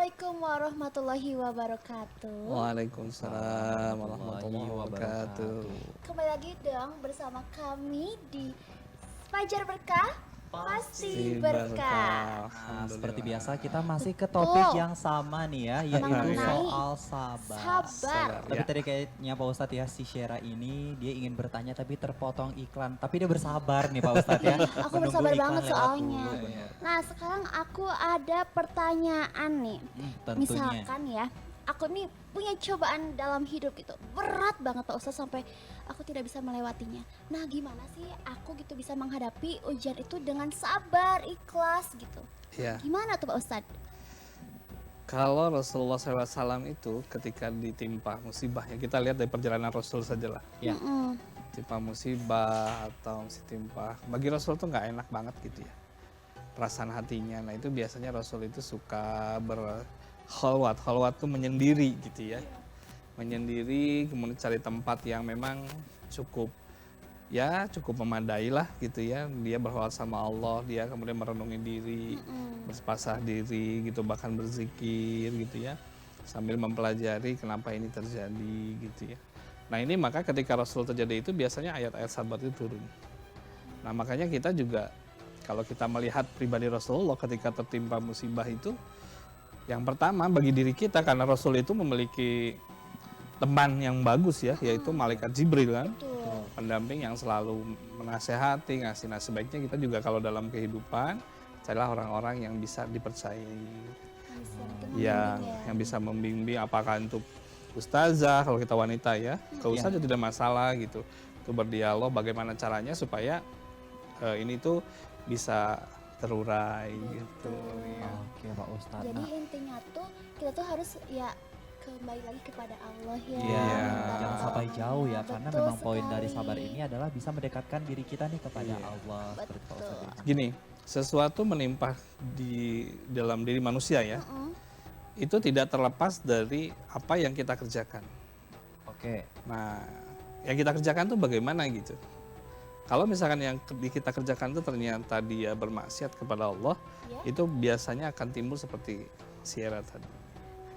Assalamualaikum warahmatullahi wabarakatuh. Waalaikumsalam warahmatullahi wabarakatuh. Kembali lagi dong bersama kami di Fajar Berkah Pasti Berkah. Nah, seperti biasa kita masih ke topik yang sama nih ya, yaitu Mengenai soal sabar. sabar. Tapi tadi kayaknya Pak Ustadz ya, si Syera ini dia ingin bertanya tapi terpotong iklan. Tapi dia bersabar nih Pak Ustadz ya. Aku menunggu bersabar iklan banget lewat soalnya. dulu, bener. Nah sekarang aku ada pertanyaan nih. Tentunya. Misalkan ya, aku nih punya cobaan dalam hidup gitu. Berat banget Pak Ustadz sampai aku tidak bisa melewatinya. Nah gimana sih aku gitu bisa menghadapi ujian itu dengan sabar, ikhlas gitu. Ya, Gimana tuh Pak Ustadz? kalau Rasulullah SAW itu ketika ditimpa musibah, ya kita lihat dari perjalanan Rasul saja lah. Ya. Timpa musibah atau timpa, bagi Rasul tuh nggak enak banget gitu ya. Perasaan hatinya, nah itu biasanya Rasul itu suka berkhalwat. Khalwat tuh menyendiri gitu ya. Menyendiri, kemudian cari tempat yang memang cukup memadai lah gitu ya. Dia berkhalwat sama Allah, dia kemudian merenungi diri, berpasrah diri gitu, bahkan berzikir gitu ya, sambil mempelajari kenapa ini terjadi gitu ya. Nah ini maka ketika Rasul terjadi itu biasanya ayat-ayat sabar itu turun. Nah makanya kita juga kalau kita melihat pribadi Rasulullah ketika tertimpa musibah itu, yang pertama bagi diri kita, karena Rasul itu memiliki teman yang bagus ya, yaitu malaikat Jibril kan, Betul. pendamping yang selalu menasehati, ngasih nasihat. Sebaiknya kita juga kalau dalam kehidupan carilah orang-orang yang bisa dipercayai, yang bisa membimbing, apakah untuk ustazah kalau kita wanita ya, ke ustazah tidak masalah gitu, itu berdialog bagaimana caranya supaya ini tuh bisa terurai gitu. Oke Pak Ustadz. Jadi Nah, intinya tuh kita tuh harus ya kembali lagi kepada Allah ya. iya, Minta jangan sampai pertolongan. jauh ya, karena Betul memang poin dari sekali. sabar ini adalah bisa mendekatkan diri kita nih kepada Allah. Seperti Pak Betul. Ustadz. Gini, sesuatu menimpa di dalam diri manusia ya, itu tidak terlepas dari apa yang kita kerjakan. Oke. Nah, yang kita kerjakan tuh bagaimana gitu. Kalau misalkan yang kita kerjakan itu ternyata dia bermaksiat kepada Allah, Ya. itu biasanya akan timbul seperti Sierra tadi.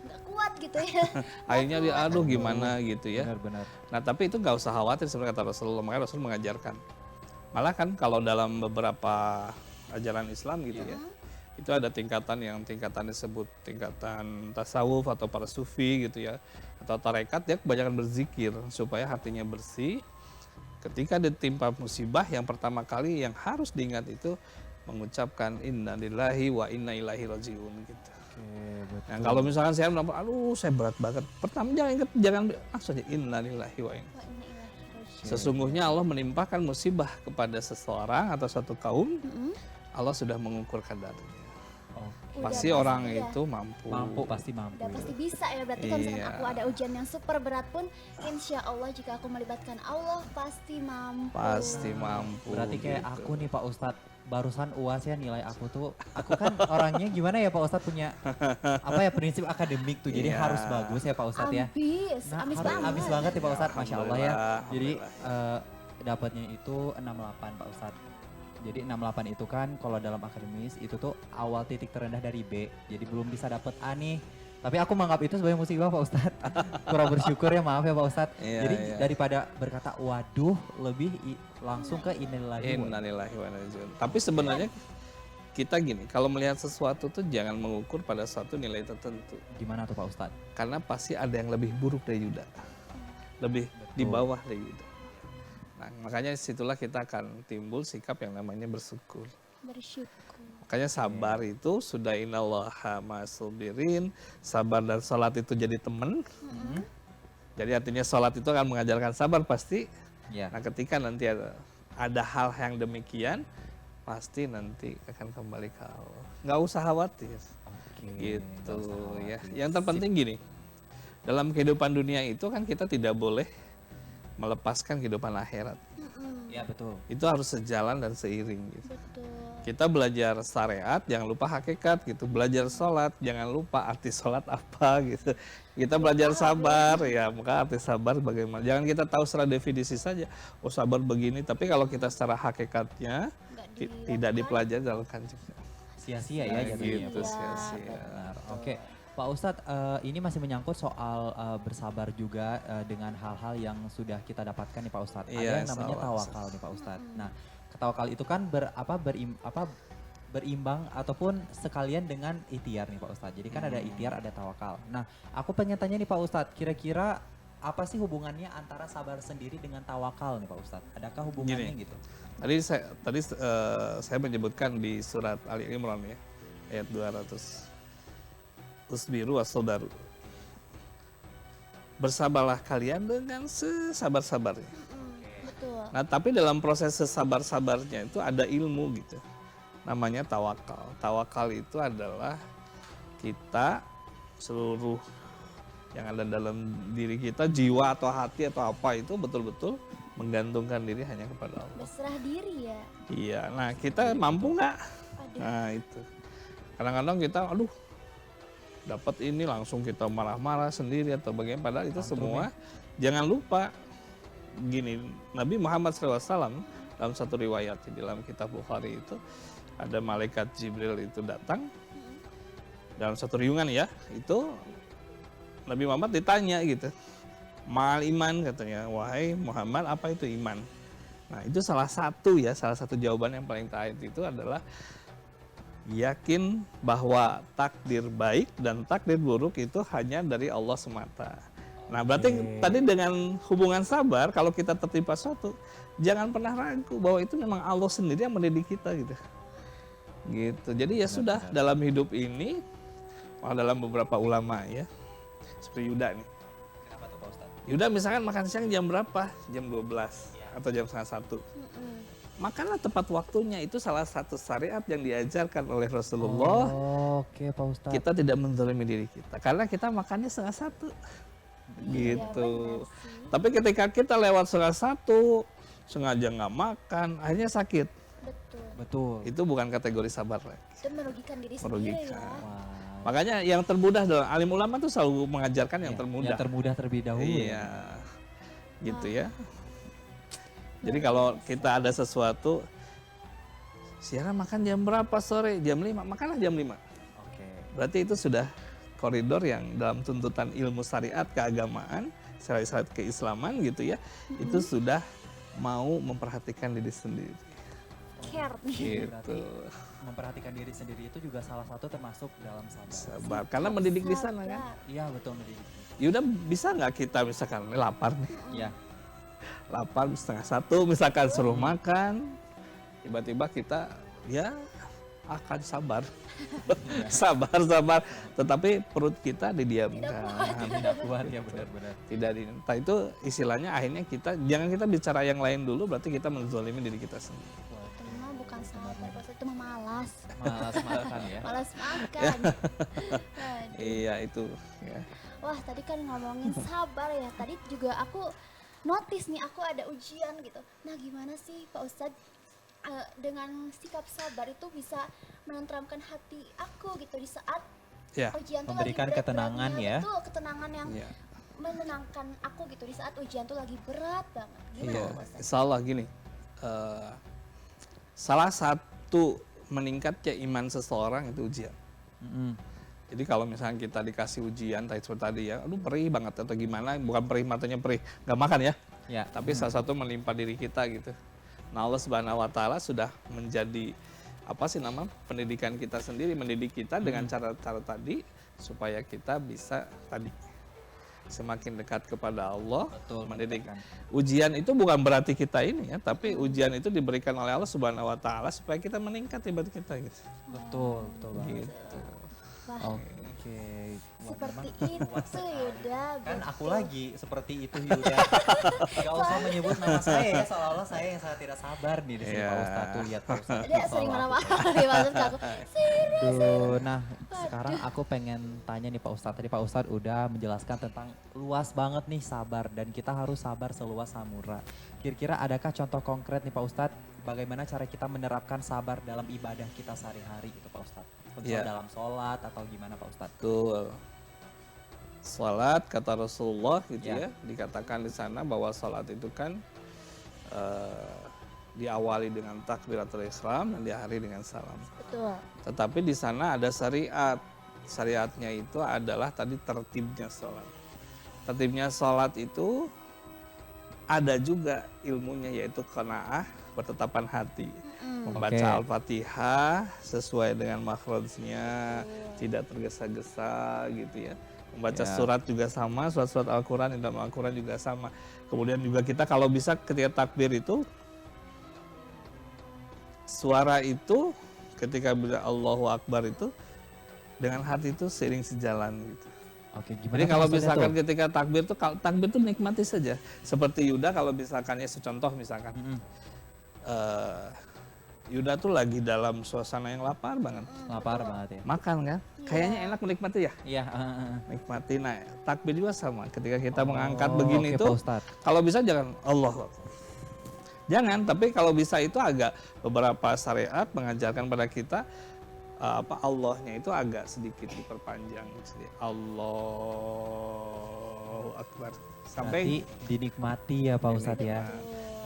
Nggak kuat gitu ya. Akhirnya dia aduh gimana gitu ya. Benar-benar. Nah tapi itu nggak usah khawatir sebenarnya kata Rasulullah. Makanya Rasul mengajarkan. Malah kan kalau dalam beberapa ajaran Islam gitu ya, itu ada tingkatan disebut tingkatan tasawuf atau para sufi gitu ya, atau tarekat, dia kebanyakan berzikir supaya hatinya bersih. Ketika ditimpa musibah, yang pertama kali yang harus diingat itu mengucapkan inna lillahi wa inna ilaihi rajiun gitu. Oke, betul. Nah, kalau misalkan saya mendapat, aduh saya berat banget. Pertama jangan langsung aja inna lillahi wa inna. Wah, ini ilahi. Sesungguhnya Allah menimpakan musibah kepada seseorang atau suatu kaum, Allah sudah mengukur kadarnya. Oke. Pasti Udah orang pasti ya. itu mampu. Pasti mampu. Udah pasti bisa ya, berarti kalau misalkan Iya. aku ada ujian yang super berat pun insya Allah jika aku melibatkan Allah pasti mampu. Pasti mampu. Berarti kayak gitu. aku nih Pak Ustadz, barusan UAS ya nilai aku kan orangnya gimana ya Pak Ustadz, punya apa ya, prinsip akademik tuh, jadi Iya. harus bagus ya Pak Ustadz ya. Amis harus banget. Amis banget ya Pak Ustadz, Masya Allah ya. Alhamdulillah, Jadi dapatnya itu 68 Pak Ustadz. Jadi 68 itu kan kalau dalam akademis itu tuh awal titik terendah dari B. Jadi belum bisa dapet A nih. Tapi aku menganggap itu sebagai musibah Pak Ustadz. Kurang bersyukur ya, maaf ya Pak Ustadz. Iya, Jadi iya. daripada berkata waduh, lebih langsung ke innalillahi wa Innalillahi wa inna ilaihi raji'un. Tapi sebenarnya kita gini, kalau melihat sesuatu tuh jangan mengukur pada suatu nilai tertentu. Gimana tuh Pak Ustadz? Karena pasti ada yang lebih buruk dari Yuda. Lebih di bawah dari Yuda. Nah, makanya situlah kita akan timbul sikap yang namanya bersyukur. Bersyukur. Makanya sabar itu sudah innallaha ma'as-sabirin. Sabar dan sholat itu jadi teman. Jadi artinya sholat itu akan mengajarkan sabar pasti. Ya. Nah ketika nanti ada hal yang demikian, pasti nanti akan kembali ke Allah. Nggak usah khawatir. Oke, Gitu nggak usah ya. khawatir. Yang terpenting gini, dalam kehidupan dunia itu kan kita tidak boleh melepaskan kehidupan akhirat. Ya betul. Itu harus sejalan dan seiring gitu. Betul. Kita belajar syariat, jangan lupa hakikat gitu. Belajar sholat, jangan lupa arti sholat apa gitu. Kita belajar sabar, ya maka arti sabar bagaimana. Jangan kita tahu secara definisi saja, oh sabar begini. Tapi kalau kita secara hakikatnya Nggak tidak dipelajari, dilakukan juga. Sia-sia ya Nah, jatuhnya. gitu Pak. sia-sia. Benar. Oke. Pak Ustadz, ini masih menyangkut soal bersabar juga dengan hal-hal yang sudah kita dapatkan nih Pak Ustadz. Ada Iya, yang namanya salah. tawakal nih Pak Ustadz. Nah, tawakal itu kan berimbang ataupun sekalian dengan ikhtiar nih Pak Ustadz. Jadi kan ada ikhtiar, ada tawakal. Nah, aku pengen tanya nih Pak Ustadz, kira-kira apa sih hubungannya antara sabar sendiri dengan tawakal nih Pak Ustadz? Adakah hubungannya Gini. gitu? Saya menyebutkan di surat Ali Imran ya, ayat 200. Usbiru wasodaru. Bersabarlah kalian dengan sesabar-sabarnya. Betul. Nah, tapi dalam proses sesabar-sabarnya itu ada ilmu gitu. Namanya tawakal. Tawakal itu adalah kita seluruh yang ada dalam diri kita, jiwa atau hati atau apa itu betul-betul menggantungkan diri hanya kepada Allah. Berserah diri ya. Iya, nah kita mampu nggak? Aduh. Nah itu. Kadang-kadang kita, aduh, dapat ini langsung kita marah-marah sendiri atau bagaimana. Padahal itu semua, jangan lupa, gini, Nabi Muhammad SAW dalam satu riwayat di dalam kitab Bukhari itu, ada malaikat Jibril itu datang, dalam satu riungan ya, itu Nabi Muhammad ditanya gitu, mal iman katanya, wahai Muhammad apa itu iman? Nah itu salah satu jawaban yang paling terakhir itu adalah yakin bahwa takdir baik dan takdir buruk itu hanya dari Allah semata. Nah berarti tadi dengan hubungan sabar, kalau kita tertimpa suatu, jangan pernah ragu bahwa itu memang Allah sendiri yang mendidik kita gitu. Gitu. Jadi ya sudah dalam hidup ini, dalam beberapa ulama ya, seperti Yuda nih. Kenapa tuh Pak Ustadz? Yuda misalkan makan siang jam berapa? Jam 12 atau jam setengah 1. Makanlah tepat waktunya, itu salah satu syariat yang diajarkan oleh Rasulullah. Oke Pak Ustadz. Kita tidak menzalimi diri kita karena kita makannya setengah 1 Iya, gitu. benar sih. Tapi ketika kita lewat setengah 1 sengaja nggak makan, akhirnya sakit. Betul. Betul. Itu bukan kategori sabar lagi. Dan merugikan diri sendiri Merugikan. ya. Wah. Makanya yang termudah dalam alim ulama tuh selalu mengajarkan yang Ya, termudah. Yang termudah terlebih dahulu. Iya, gitu ya. Jadi kalau kita ada sesuatu, siaran makan jam berapa sore? Jam 5, makanlah jam 5. Oke. Berarti itu sudah koridor yang dalam tuntutan ilmu syariat keagamaan, syariat keislaman gitu ya, itu sudah mau memperhatikan diri sendiri. Care nih. Berarti Gitu. memperhatikan diri sendiri itu juga salah satu termasuk dalam sabar. Sabar, karena mendidik di sana kan. Sabar. Iya betul mendidik. Yaudah bisa nggak kita misalkan lapar nih, Iya. lapar setengah 1 misalkan suruh makan, tiba-tiba kita ya akan sabar, sabar, tetapi perut kita didiamkan, Tidak kuat ya benar-benar. tidak entah itu istilahnya akhirnya jangan kita bicara yang lain dulu, berarti kita menzolimi diri kita sendiri. Itu mah bukan sabar, Pak. Itu mah malas. Malas makan ya. Malas makan. Aduh. Iya itu. Ya. Wah, tadi kan ngomongin sabar ya. Tadi juga aku notice nih, aku ada ujian gitu. Nah, gimana sih Pak Ustadz dengan sikap sabar itu bisa menenteramkan hati aku gitu di saat Ya. ujian tuh Memberikan lagi ketenangan berat-beratnya. ya. Betul, ketenangan yang Ya. menenangkan aku gitu di saat ujian tuh lagi berat banget. Gimana Iya, Pak Ustadz? insya Allah gini, salah satu meningkatnya iman seseorang itu ujian. Mm-mm. Jadi kalau misalnya kita dikasih ujian seperti tadi ya, aduh perih banget atau gimana, bukan perih matanya perih, nggak makan ya, Ya. tapi salah satu menimpa diri kita gitu. Nah Allah Subhanahu Wa Taala sudah menjadi pendidikan kita sendiri, mendidik kita dengan cara-cara tadi supaya kita bisa tadi semakin dekat kepada Allah. Betul, mendidik. mendekatkan. Ujian itu bukan berarti kita ini ya, tapi ujian itu diberikan oleh Allah Subhanahu Wa Taala supaya kita meningkat ibadah kita gitu. Betul, betul banget. Gitu. Wah, Oke. Wah, seperti memang itu Yuda. kan aku betul. lagi seperti itu Yuda. Gak usah menyebut nama saya ya, seolah-olah saya yang sangat tidak sabar nih di sini Iya. Pak Ustadz. Tuh lihat Pak Ustadz. Dia sering marah-marah nih maksud aku. Tuh, nah sekarang aku pengen tanya nih Pak Ustadz. Tadi Pak Ustadz udah menjelaskan tentang luas banget nih sabar dan kita harus sabar seluas samudra. Kira-kira adakah contoh konkret nih Pak Ustadz bagaimana cara kita menerapkan sabar dalam ibadah kita sehari-hari gitu Pak Ustadz? Iya. Misal dalam sholat atau gimana Pak Ustadz? Betul. Salat kata Rasulullah gitu Ya. ya, dikatakan di sana bahwa salat itu kan diawali dengan takbiratul ihram dan diakhiri dengan salam. Betul. Tetapi di sana ada syariat syariatnya itu adalah tadi tertibnya sholat. Tertibnya sholat itu ada juga ilmunya, yaitu qanaah, bertetapan hati. Membaca Oke. Al-Fatihah sesuai dengan makhrajnya, tidak tergesa-gesa gitu ya. Membaca Ya. surat juga sama, surat-surat Al-Quran, dalam Al-Quran juga sama. Kemudian juga kita kalau bisa ketika takbir itu, suara itu ketika bilang Allahu Akbar itu dengan hati itu seiring sejalan gitu. Oke, gimana Jadi tuh kalau maksudnya misalkan tuh? ketika takbir tuh nikmati saja. Seperti Yuda kalau misalkan ya secontoh misalkan Mm-mm. eh, Yuda tuh lagi dalam suasana yang lapar banget. Lapar banget ya. Makan kan? Kayaknya enak menikmati ya. Iya, Nikmati. Nah, takbir juga sama. Ketika kita Oh, mengangkat begini oke, itu, Pak Ustadz. kalau bisa jangan Allah. Jangan, tapi kalau bisa itu agak beberapa syariat mengajarkan pada kita Allahnya itu agak sedikit diperpanjang. Allahu Akbar. Berarti Sampai dinikmati ya Pak Ustadz ya.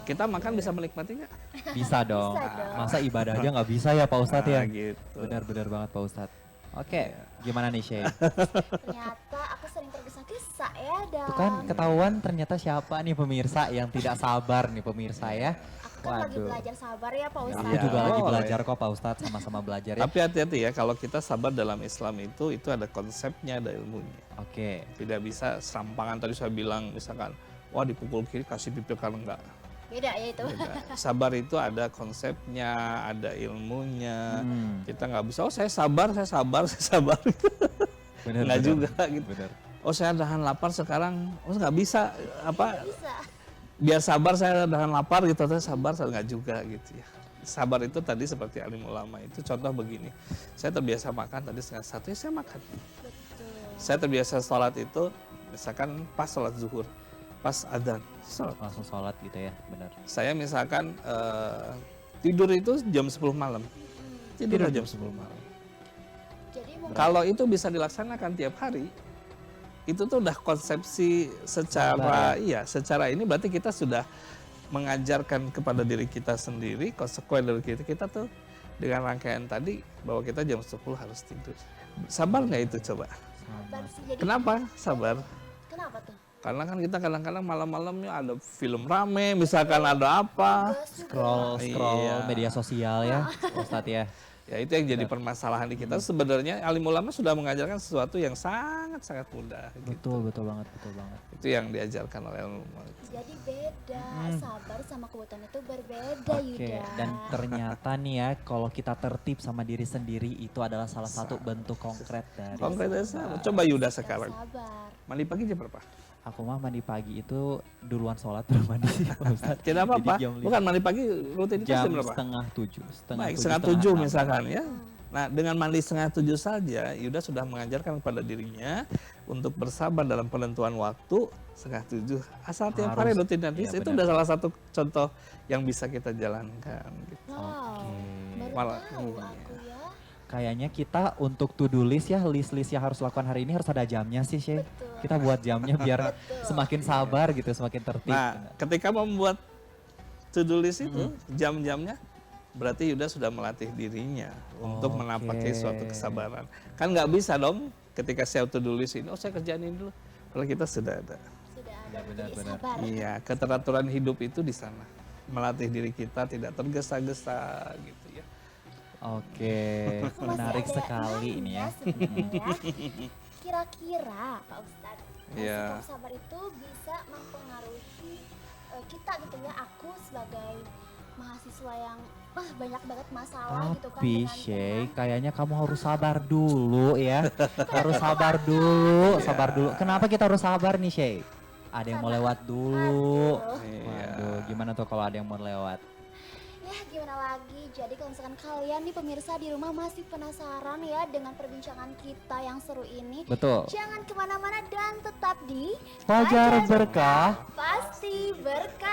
kita makan bisa menikmati nggak? Bisa dong. Bisa dong. Masa ibadah aja nggak bisa ya Pak Ustadz ya? Nah, gitu. Benar-benar banget Pak Ustadz. Oke, gimana nih Shay? Ternyata aku sering tergesa-gesa ya dan Tuh kan ketahuan ternyata siapa nih pemirsa yang tidak sabar nih pemirsa ya. aku kan lagi Waduh. belajar sabar ya Pak Aku Ustadz. Iya. juga lagi Oh, belajar kok Pak Ustadz, sama-sama belajar ya. Tapi hati-hati ya, kalau kita sabar dalam Islam itu ada konsepnya, ada ilmunya. Oke, Tidak bisa serampangan tadi saya bilang misalkan, wah dipukul kiri kasih pipil kan enggak. Beda ya itu. Beda. Sabar itu ada konsepnya, ada ilmunya. Kita nggak bisa, oh saya sabar. benar. Nggak benar. juga gitu. Benar. Oh saya nahan lapar sekarang, oh nggak bisa apa? Bisa. Biar sabar saya nahan lapar gitu, saya sabar saya nggak juga gitu ya. Sabar itu tadi seperti alim ulama itu contoh begini, saya terbiasa makan tadi 12:30 ya saya makan. Betul. Saya terbiasa sholat itu misalkan pas sholat zuhur, pas adzan sholat. Langsung sholat gitu ya, benar. Saya misalkan tidur itu jam 10 malam. Tidur jam 10 malam. Jadi mungkin Kalau itu bisa dilaksanakan tiap hari, itu tuh udah konsepsi secara secara ini berarti kita sudah mengajarkan kepada diri kita sendiri, konsekuen dari kita tuh dengan rangkaian tadi bahwa kita jam 10 harus tidur. Sabar nggak itu coba? sabar sih. Jadi Kenapa sabar? kenapa tuh? Karena kan kita kadang-kadang malam-malamnya ada film rame, misalkan ada apa. Scroll Iya. media sosial ya, Pak Ustadz ya. Ya itu yang jadi permasalahan di kita. Sebenarnya alim ulama sudah mengajarkan sesuatu yang sangat-sangat mudah. Gitu. Betul banget, betul banget. Itu yang diajarkan oleh ulama. Jadi beda, sabar sama kebutuhan itu berbeda Oke, Yuda. dan ternyata nih ya, kalau kita tertib sama diri sendiri itu adalah salah satu bentuk konkret dari Konkretnya sama. Coba Yuda sekarang. Sabar. Mandi pagi jam berapa? aku mah mandi pagi itu duluan sholat baru mandi sih Pak Ustadz. Tidak apa-apa. Jadi jam Bukan mandi pagi rutinitas jam jam berapa? setengah tujuh. Baik, setengah tujuh enam. misalkan ya. Nah, dengan mandi setengah tujuh saja, Yuda sudah mengajarkan kepada dirinya untuk bersabar dalam penentuan waktu setengah tujuh. Asal tiap hari Harus. rutinitas Iya, itu benar. udah salah satu contoh yang bisa kita jalankan. Gitu. Wow, baru Malah- tahu iya. aku ya. Kayaknya kita untuk to-do list ya, list-list yang harus lakukan hari ini harus ada jamnya sih, Shay. Betul. Kita buat jamnya biar semakin sabar gitu, semakin tertib. Nah, ketika membuat to-do list itu, jam-jamnya, berarti Yuda sudah melatih dirinya untuk Oke. menapaki suatu kesabaran. Kan nggak bisa dong ketika saya to-do list ini, oh saya kerjain ini dulu. Kalau kita sudah ada. Sudah ada Ya, benar, jadi benar. sabar. Iya, keteraturan hidup itu di sana. Melatih diri kita tidak tergesa-gesa gitu ya. Oke, Aku masih menarik ada sekali ini ya. sebenarnya. Kira-kira Pak Ustadz, Iya. sikap sabar itu bisa mempengaruhi kita gitu ya, aku sebagai mahasiswa yang banyak banget masalah gitu kan Tapi dengan Shay, kayaknya kamu harus sabar dulu ya. Harus sabar dulu, sabar dulu. Kenapa kita harus sabar nih Shay? Ada yang mau lewat dulu. Aduh. Iya. Waduh, gimana tuh kalau ada yang mau lewat? Ya gimana lagi, jadi kalau misalkan kalian nih pemirsa di rumah masih penasaran ya dengan perbincangan kita yang seru ini, Betul. jangan kemana-mana dan tetap di Fajar berkah. Pasti Berkah.